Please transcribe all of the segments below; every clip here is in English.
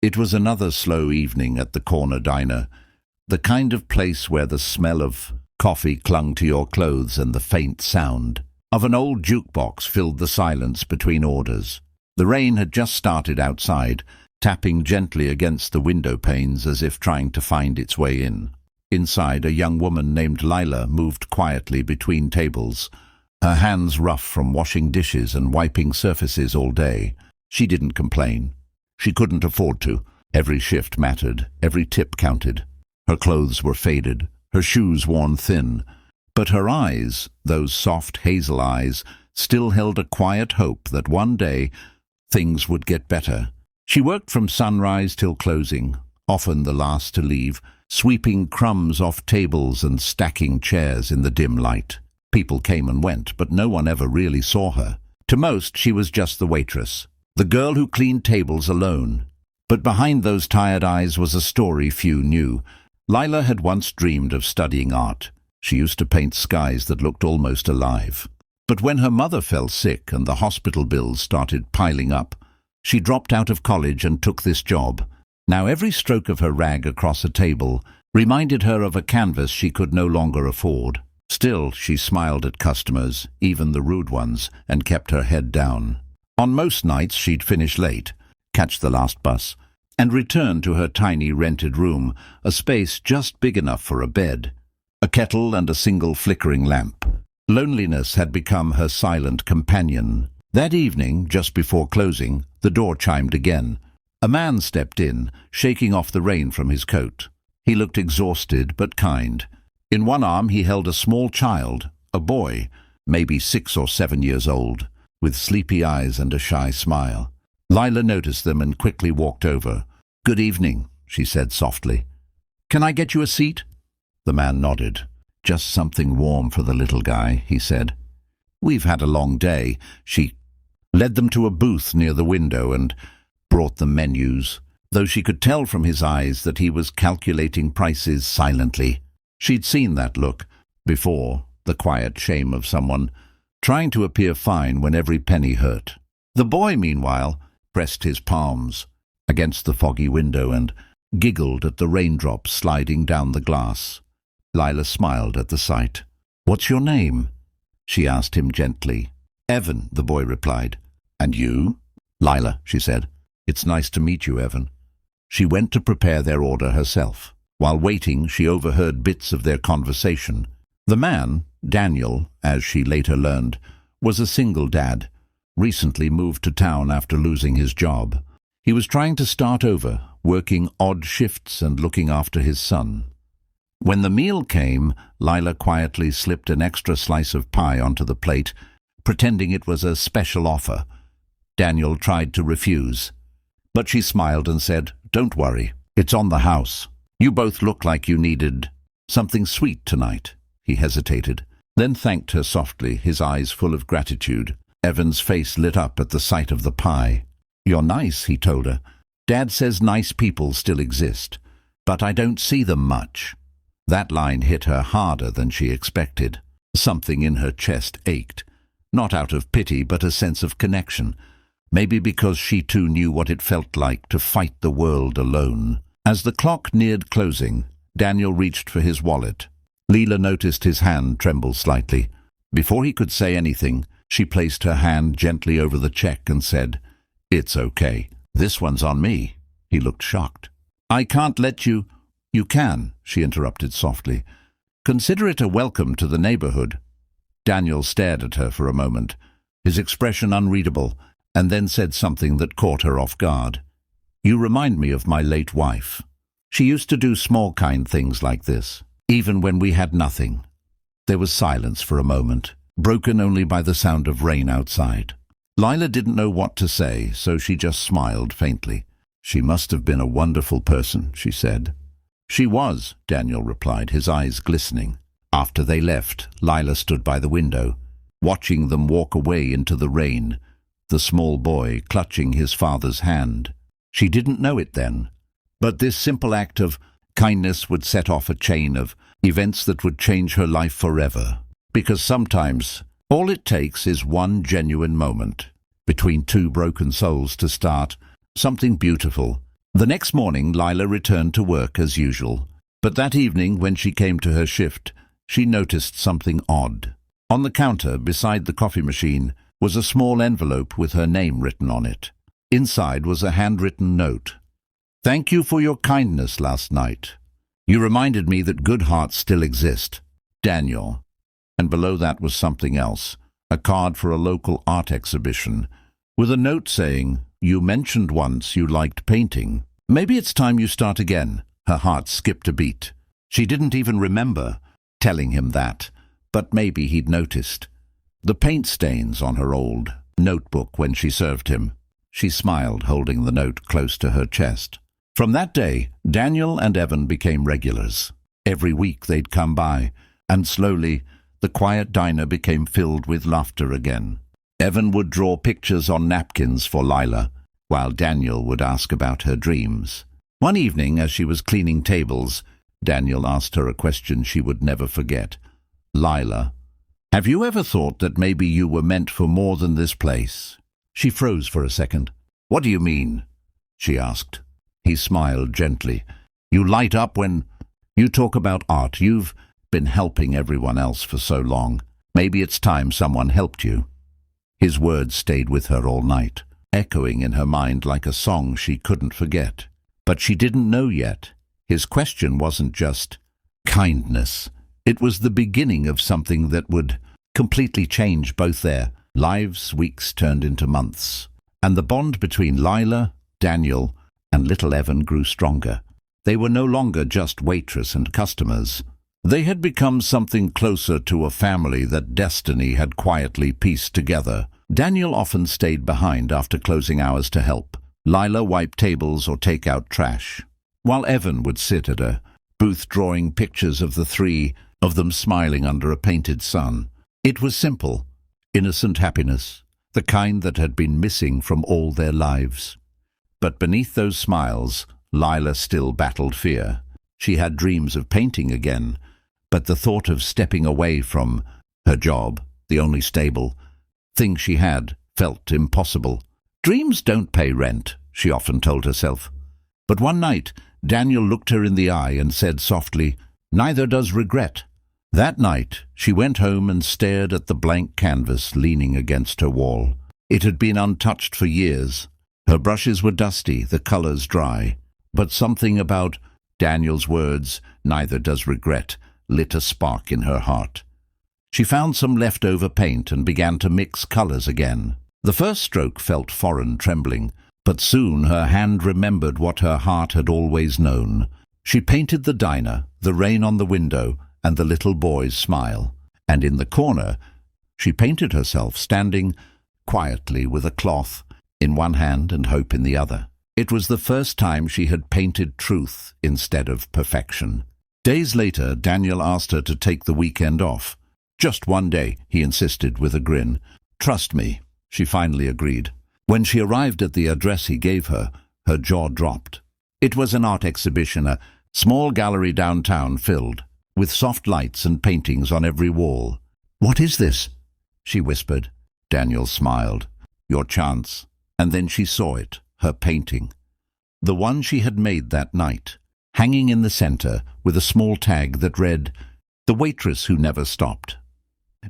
It was another slow evening at the corner diner, the kind of place where the smell of coffee clung to your clothes and the faint sound of an old jukebox filled the silence between orders. The rain had just started outside, tapping gently against the window panes as if trying to find its way in. Inside, a young woman named Lila moved quietly between tables, her hands rough from washing dishes and wiping surfaces all day. She didn't complain. She couldn't afford to. Every shift mattered, every tip counted. Her clothes were faded, her shoes worn thin, but her eyes, those soft hazel eyes, still held a quiet hope that one day things would get better. She worked from sunrise till closing, often the last to leave, sweeping crumbs off tables and stacking chairs in the dim light. People came and went, but no one ever really saw her. To most, she was just the waitress, the girl who cleaned tables alone. But behind those tired eyes was a story few knew. Lila had once dreamed of studying art. She used to paint skies that looked almost alive. But when her mother fell sick and the hospital bills started piling up, she dropped out of college and took this job. Now every stroke of her rag across a table reminded her of a canvas she could no longer afford. Still, she smiled at customers, even the rude ones, and kept her head down. On most nights she'd finish late, catch the last bus, and return to her tiny rented room, a space just big enough for a bed, a kettle and a single flickering lamp. Loneliness had become her silent companion. That evening, just before closing, the door chimed again. A man stepped in, shaking off the rain from his coat. He looked exhausted but kind. In one arm he held a small child, a boy, maybe 6 or 7 years old, with sleepy eyes and a shy smile. Lila noticed them and quickly walked over. "Good evening," she said softly. "Can I get you a seat?" The man nodded. "Just something warm for the little guy," he said. "We've had a long day." She led them to a booth near the window and brought them menus, though she could tell from his eyes that he was calculating prices silently. She'd seen that look before, the quiet shame of someone trying to appear fine when every penny hurt. The boy, meanwhile, pressed his palms against the foggy window and giggled at the raindrops sliding down the glass. Lila smiled at the sight. "What's your name?" she asked him gently. "Evan," the boy replied. "And you?" "Lila," she said. "It's nice to meet you, Evan." She went to prepare their order herself. While waiting, she overheard bits of their conversation. The man, Daniel, as she later learned, was a single dad, recently moved to town after losing his job. He was trying to start over, working odd shifts and looking after his son. When the meal came, Lila quietly slipped an extra slice of pie onto the plate, pretending it was a special offer. Daniel tried to refuse, but she smiled and said, "Don't worry, it's on the house. You both look like you needed something sweet tonight." He hesitated, then thanked her softly, his eyes full of gratitude. Evan's face lit up at the sight of the pie. "You're nice," he told her. "Dad says nice people still exist, but I don't see them much." That line hit her harder than she expected. Something in her chest ached, not out of pity but a sense of connection, maybe because she too knew what it felt like to fight the world alone. As the clock neared closing, Daniel reached for his wallet. Lila noticed his hand tremble slightly. Before he could say anything, she placed her hand gently over the check and said, "It's okay. This one's on me." He looked shocked. "I can't let you—" "You can," she interrupted softly. "Consider it a welcome to the neighborhood." Daniel stared at her for a moment, his expression unreadable, and then said something that caught her off guard. "You remind me of my late wife. She used to do small kind things like this, even when we had nothing." There was silence for a moment, broken only by the sound of rain outside. Lila didn't know what to say, so she just smiled faintly. "She must have been a wonderful person," she said. "She was," Daniel replied, his eyes glistening. After they left, Lila stood by the window, watching them walk away into the rain, the small boy clutching his father's hand. She didn't know it then, but this simple act of kindness would set off a chain of events that would change her life forever. Because sometimes all it takes is one genuine moment between two broken souls to start something beautiful, The next morning, Lila returned to work as usual. But that evening, when she came to her shift, she noticed something odd. On the counter, beside the coffee machine, was a small envelope with her name written on it. Inside was a handwritten note. "Thank you for your kindness last night. You reminded me that good hearts still exist. Daniel." And below that was something else, a card for a local art exhibition, with a note saying, "You mentioned once you liked painting. Maybe it's time you start again." Her heart skipped a beat. She didn't even remember telling him that, but maybe he'd noticed. The paint stains on her old notebook when she served him. She smiled, holding the note close to her chest. From that day, Daniel and Evan became regulars. Every week they'd come by, and slowly the quiet diner became filled with laughter again. Evan would draw pictures on napkins for Lila, while Daniel would ask about her dreams. One evening, as she was cleaning tables, Daniel asked her a question she would never forget. "Lila, have you ever thought that maybe you were meant for more than this place?" She froze for a second. "What do you mean?" she asked. He smiled gently. "You light up when you talk about art. You've been helping everyone else for so long. Maybe it's time someone helped you." His words stayed with her all night, echoing in her mind like a song she couldn't forget. But she didn't know yet. His question wasn't just kindness. It was the beginning of something that would completely change both their lives. Weeks turned into months, and the bond between Lila, Daniel, and little Evan grew stronger. They were no longer just waitress and customers. They had become something closer to a family that destiny had quietly pieced together. Daniel often stayed behind after closing hours to help. Lila wiped tables or take out trash, while Evan would sit at a booth drawing pictures of the three of them smiling under a painted sun. It was simple, innocent happiness, the kind that had been missing from all their lives. But beneath those smiles, Lila still battled fear. She had dreams of painting again, but the thought of stepping away from her job, the only stable thing she had, felt impossible. Dreams don't pay rent, she often told herself. But one night, Daniel looked her in the eye and said softly, "Neither does regret." That night, she went home and stared at the blank canvas leaning against her wall. It had been untouched for years. Her brushes were dusty, the colors dry. But something about Daniel's words, "Neither does regret," lit a spark in her heart. She found some leftover paint and began to mix colors again. The first stroke felt foreign, trembling, but soon her hand remembered what her heart had always known. She painted the diner, the rain on the window, and the little boy's smile. And in the corner, she painted herself standing quietly with a cloth in one hand and hope in the other. It was the first time she had painted truth instead of perfection. Days later, Daniel asked her to take the weekend off. "Just one day," he insisted with a grin. "Trust me," she finally agreed. When she arrived at the address he gave her, her jaw dropped. It was an art exhibition, a small gallery downtown filled with soft lights and paintings on every wall. "What is this?" she whispered. Daniel smiled. "Your chance." And then she saw it, her painting. The one she had made that night, hanging in the center with a small tag that read, "The Waitress Who Never Stopped."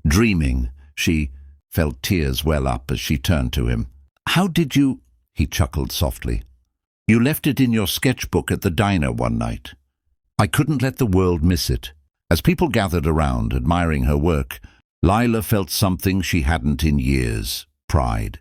Dreaming, she felt tears well up as she turned to him. "How did you—" he chuckled softly. "You left it in your sketchbook at the diner one night. I couldn't let the world miss it." As people gathered around, admiring her work, Lila felt something she hadn't in years: pride.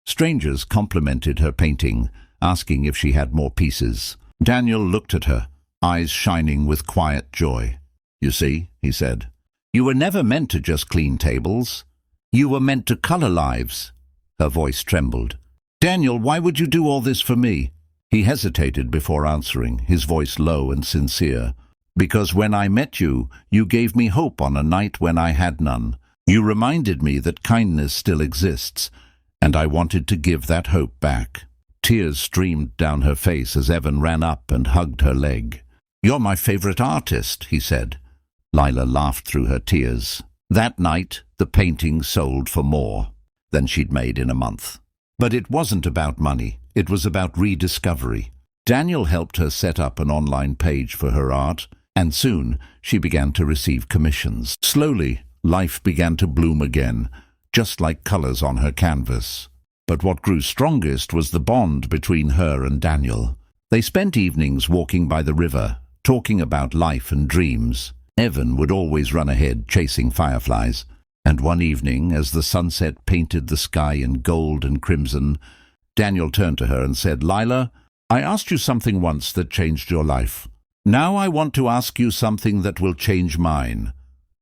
Strangers complimented her painting, asking if she had more pieces. Daniel looked at her, eyes shining with quiet joy. "You see," he said, "you were never meant to just clean tables. You were meant to color lives." Her voice trembled. "Daniel, why would you do all this for me?" He hesitated before answering, his voice low and sincere. "Because when I met you, you gave me hope on a night when I had none. You reminded me that kindness still exists, and I wanted to give that hope back." Tears streamed down her face as Evan ran up and hugged her leg. "You're my favorite artist," he said. Lila laughed through her tears. That night, the painting sold for more than she'd made in a month. But it wasn't about money. It was about rediscovery. Daniel helped her set up an online page for her art, and soon she began to receive commissions. Slowly, life began to bloom again, just like colors on her canvas. But what grew strongest was the bond between her and Daniel. They spent evenings walking by the river, talking about life and dreams. Evan would always run ahead, chasing fireflies. And one evening, as the sunset painted the sky in gold and crimson, Daniel turned to her and said, "Lila, I asked you something once that changed your life. Now I want to ask you something that will change mine."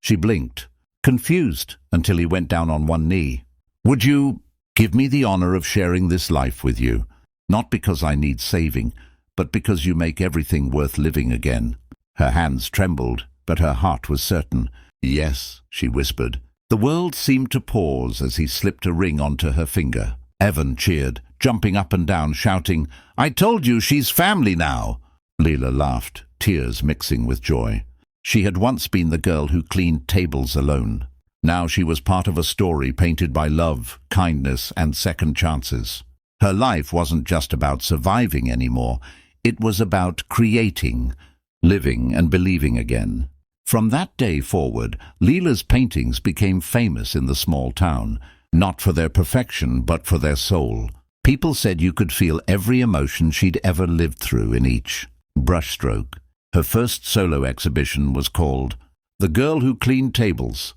She blinked, confused, until he went down on one knee. "Would you give me the honor of sharing this life with you? Not because I need saving, but because you make everything worth living again." Her hands trembled, but her heart was certain. "Yes," she whispered. The world seemed to pause as he slipped a ring onto her finger. Evan cheered, jumping up and down, shouting, "I told you she's family now!" Leela laughed, tears mixing with joy. She had once been the girl who cleaned tables alone. Now she was part of a story painted by love, kindness, and second chances. Her life wasn't just about surviving anymore. It was about creating, living, and believing again. From that day forward, Leela's paintings became famous in the small town, not for their perfection, but for their soul. People said you could feel every emotion she'd ever lived through in each brushstroke. Her first solo exhibition was called The Girl Who Cleaned Tables,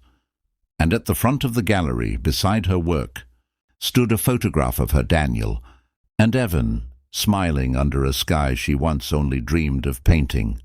and at the front of the gallery, beside her work, stood a photograph of her Daniel and Evan, smiling under a sky she once only dreamed of painting.